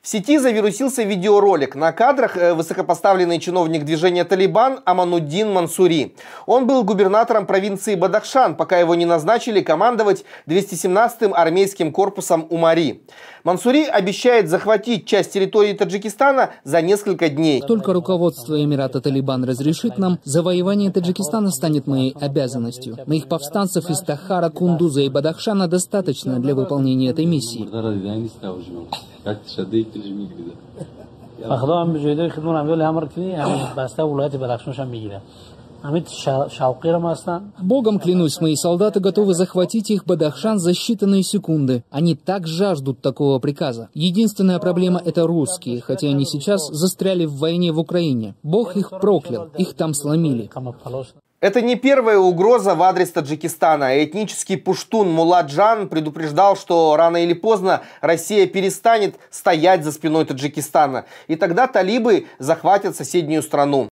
В сети завирусился видеоролик. На кадрах высокопоставленный чиновник движения «Талибан» Амануддин Мансури. Он был губернатором провинции Бадахшан, пока его не назначили командовать 217-м армейским корпусом Умари. Мансури обещает захватить часть территории Таджикистана за несколько дней. Только руководство Эмирата Талибан разрешит нам, завоевание Таджикистана станет моей обязанностью. Моих повстанцев из Тахара, Кундуза и Бадахшана достаточно для выполнения этой миссии. Богом клянусь, мои солдаты готовы захватить их Бадахшан за считанные секунды. Они так жаждут такого приказа. Единственная проблема – это русские, хотя они сейчас застряли в войне в Украине. Бог их проклял, их там сломили. Это не первая угроза в адрес Таджикистана. Этнический пуштун Муладжан предупреждал, что рано или поздно Россия перестанет стоять за спиной Таджикистана. И тогда талибы захватят соседнюю страну.